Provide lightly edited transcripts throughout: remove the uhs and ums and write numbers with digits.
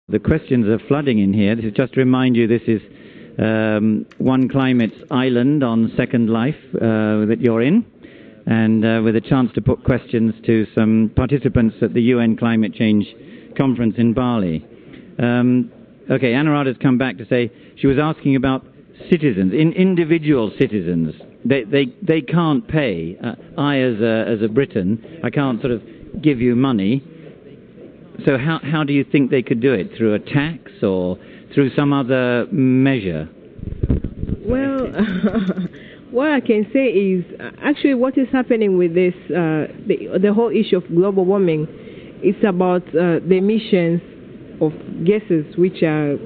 The questions are flooding in here. This is just to remind you, this is One Climate's island on Second Life that you're in, and with a chance to put questions to some participants at the UN Climate Change Conference in Bali. Okay, Anurada's come back to say she was asking about citizens, individual citizens. They can't pay. I, as a Briton, I can't sort of give you money. So how do you think they could do it? Through a tax or through some other measure? Well, what I can say is actually what is happening with this, the whole issue of global warming, it's about the emissions of gases which are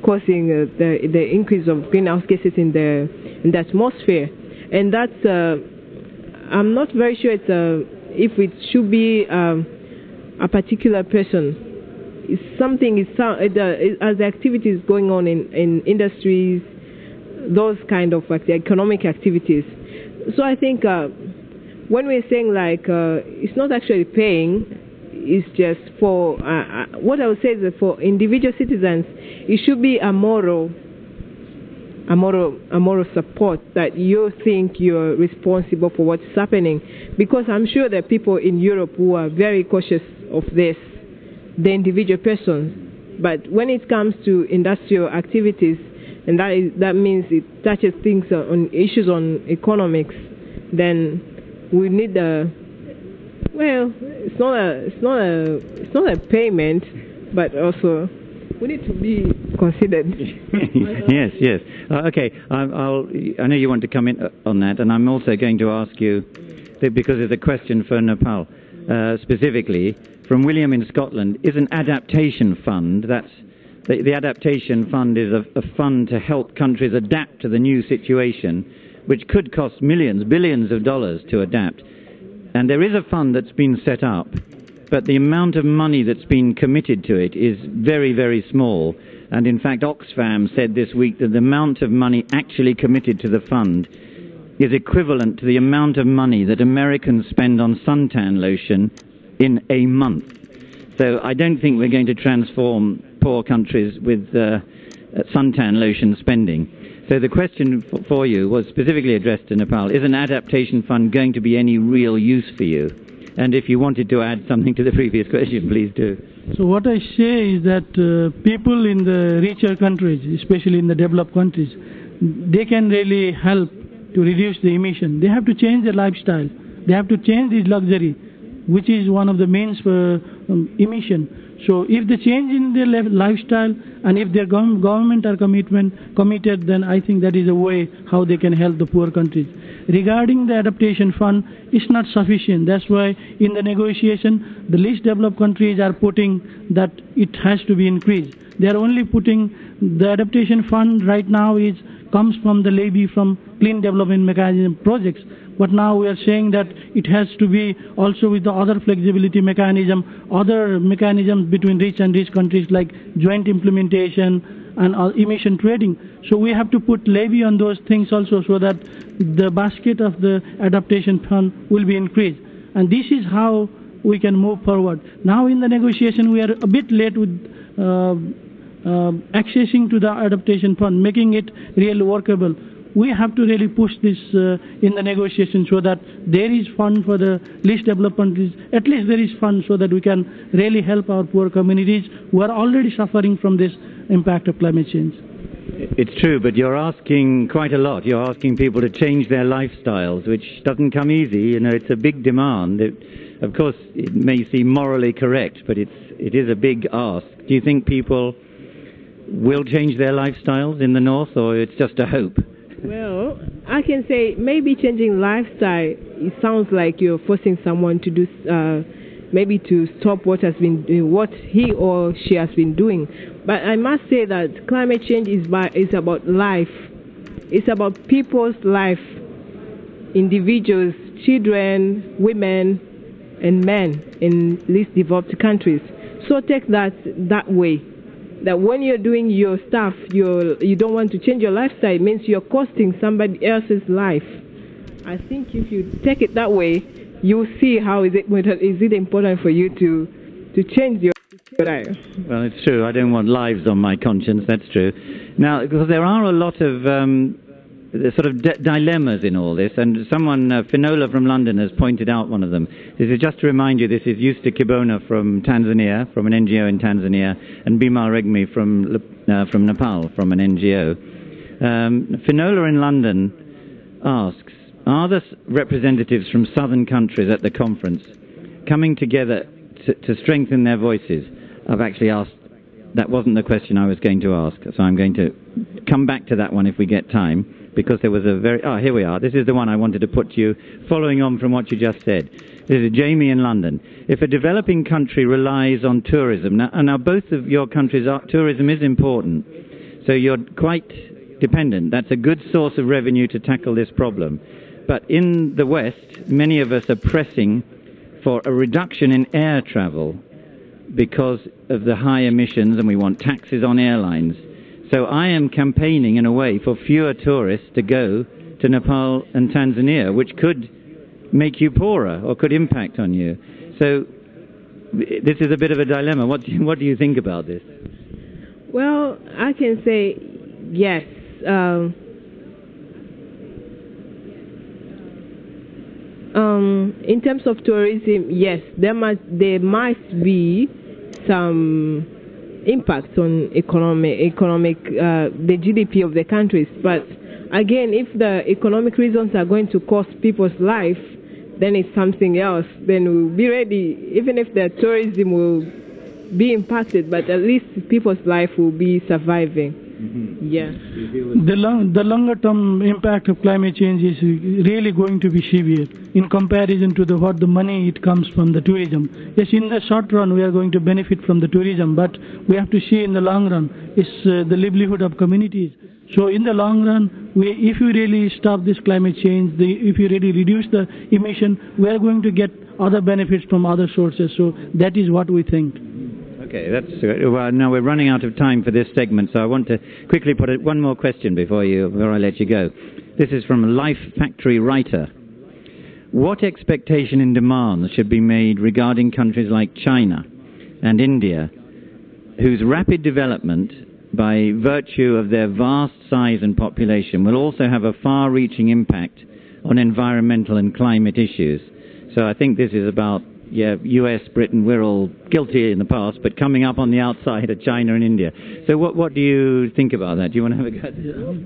causing the increase of greenhouse gases in the atmosphere. And that's, I'm not very sure if it should be a particular person. It's something, as the activities going on in industries, those kind of economic activities. So I think when we're saying like it's not actually paying, it's just for what I would say is that for individual citizens, it should be a moral support that you think you're responsible for what's happening, because I'm sure there are people in Europe who are very cautious of this, the individual persons. But when it comes to industrial activities, and that means it touches things on issues on economics, then we need well, it's not a payment, but also we need to be considered. Yes. Okay, I know you want to come in on that, and I'm also going to ask you, because there's a question for Nepal specifically, from William in Scotland, is an adaptation fund, that's the adaptation fund is a fund to help countries adapt to the new situation, which could cost millions, billions of dollars to adapt. And there is a fund that's been set up, but the amount of money that's been committed to it is very, very small. And in fact, Oxfam said this week that the amount of money actually committed to the fund is equivalent to the amount of money that Americans spend on suntan lotion in a month. So I don't think we're going to transform poor countries with suntan lotion spending. So the question for you was specifically addressed to Nepal. Is an adaptation fund going to be any real use for you? And if you wanted to add something to the previous question, please do. So what I say is that people in the richer countries, especially in the developed countries, they can really help to reduce the emission. They have to change their lifestyle. They have to change this luxury, which is one of the means for emission. So if they change in their lifestyle and if their government are committed, then I think that is a way how they can help the poor countries. Regarding the adaptation fund, it's not sufficient. That's why in the negotiation, the least developed countries are putting that it has to be increased. They are only putting the adaptation fund right now comes from the levy from clean development mechanism projects. But now we are saying that it has to be also with the other flexibility mechanism, other mechanisms between rich and rich countries like joint implementation and emission trading. So we have to put levy on those things also so that the basket of the adaptation fund will be increased. And this is how we can move forward. Now in the negotiation we are a bit late with accessing to the adaptation fund, making it really workable. We have to really push this in the negotiation so that there is fund for the least developed countries. At least there is fund so that we can really help our poor communities who are already suffering from this impact of climate change. It's true, but you're asking quite a lot. You're asking people to change their lifestyles, which doesn't come easy. You know, it's a big demand. Of course, it may seem morally correct, but it is a big ask. Do you think people will change their lifestyles in the north, or it's just a hope? Well, I can say maybe changing lifestyle, it sounds like you're forcing someone to do, maybe to stop what he or she has been doing. But I must say that climate change is about life. It's about people's life, individuals, children, women, and men in least developed countries. So take that way. That when you're doing your stuff, you don't want to change your lifestyle, it means you're costing somebody else's life. I think if you take it that way, you'll see how is it important for you to change your Right. Well, it's true. I don't want lives on my conscience. That's true. Now, because there are a lot of sort of dilemmas in all this, and someone, Finola from London, has pointed out one of them. This is just to remind you, this is Euster Kibuna from Tanzania, from an NGO in Tanzania, and Bimal Regmi from Nepal, from an NGO. Finola in London asks, are the representatives from southern countries at the conference coming together to strengthen their voices? I've actually asked, that wasn't the question I was going to ask, so I'm going to come back to that one if we get time, because there was a very... here we are. This is the one I wanted to put to you, following on from what you just said. This is Jamie in London. If a developing country relies on tourism, now both of your countries, tourism is important, so you're quite dependent. That's a good source of revenue to tackle this problem. But in the West, many of us are pressing for a reduction in air travel because of the high emissions, and we want taxes on airlines. So I am campaigning in a way for fewer tourists to go to Nepal and Tanzania, which could make you poorer or could impact on you. So this is a bit of a dilemma. What do you think about this? Well, I can say yes. In terms of tourism, yes, there might be some impact on the GDP of the countries. But again, if the economic reasons are going to cost people's life, then it's something else. Then we'll be ready, even if the tourism will be impacted, but at least people's life will be surviving. Mm-hmm. Yeah. The longer term impact of climate change is really going to be severe in comparison to what the money it comes from the tourism. Yes, in the short run we are going to benefit from the tourism, but we have to see in the long run is the livelihood of communities. So in the long run, if we really stop this climate change, if we really reduce the emission, we are going to get other benefits from other sources. So that is what we think. Okay, that's well. Now we're running out of time for this segment, so I want to quickly put one more question before I let you go. This is from a Life Factory writer. What expectation and demands should be made regarding countries like China and India, whose rapid development, by virtue of their vast size and population, will also have a far-reaching impact on environmental and climate issues? So I think this is about, US, Britain, we're all guilty in the past, but coming up on the outside of China and India. So what do you think about that? Do you want to have a go?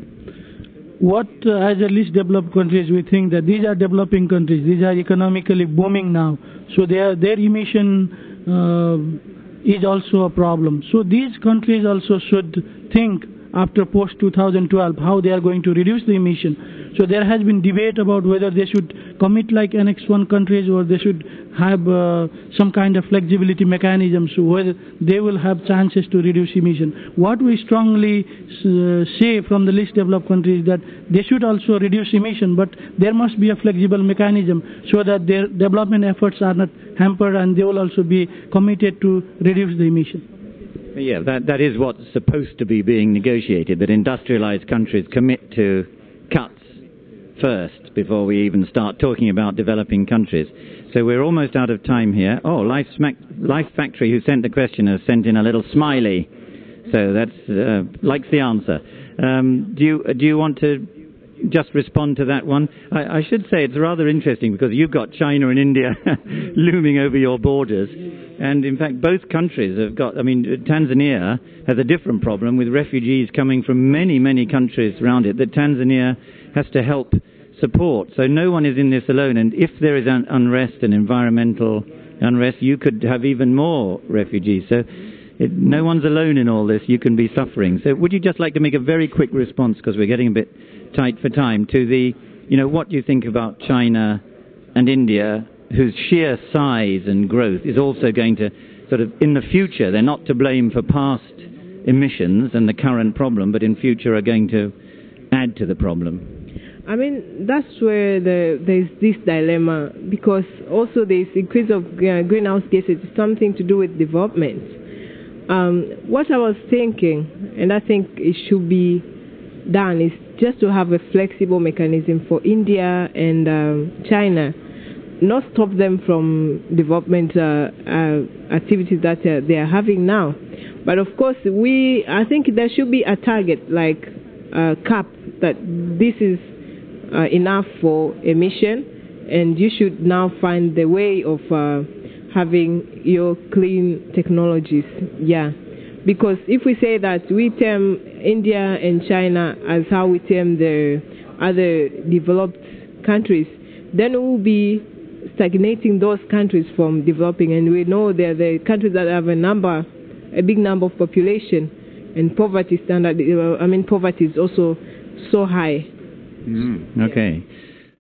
What, as the least developed countries, we think that these are developing countries. These are economically booming now. So their emission is also a problem. So these countries also should think after post-2012 how they are going to reduce the emission. So there has been debate about whether they should commit like Annex 1 countries or they should have some kind of flexibility mechanism so whether they will have chances to reduce emission. What we strongly say from the least developed countries that they should also reduce emission, but there must be a flexible mechanism so that their development efforts are not hampered and they will also be committed to reduce the emission. Yeah, that is what's supposed to be being negotiated, that industrialized countries commit to cuts first before we even start talking about developing countries. So we're almost out of time here. Oh, Life Factory, who sent the question, has sent in a little smiley. So that's likes the answer. Do you want to just respond to that one? I should say it's rather interesting because you've got China and India looming over your borders. And in fact, both countries have got, Tanzania has a different problem with refugees coming from many, many countries around it that Tanzania has to help support. So no one is in this alone. And if there is an unrest, an environmental unrest, you could have even more refugees. So no one's alone in all this. You can be suffering. So would you just like to make a very quick response, because we're getting a bit tight for time, to the, what you think about China and India, whose sheer size and growth is also going to sort of, in the future, they're not to blame for past emissions and the current problem, but in future are going to add to the problem? That's where there's this dilemma, because also this increase of greenhouse gases is something to do with development. What I was thinking, and I think it should be done, is just to have a flexible mechanism for India and China. not stop them from development activities that they are having now. But of course, I think there should be a target, like a cap, that this is enough for emission, and you should now find the way of having your clean technologies. Yeah. Because if we say that we term India and China as how we term the other developed countries, then we will be stagnating those countries from developing. And we know they're the countries that have a big number of population, and poverty is also so high. Okay.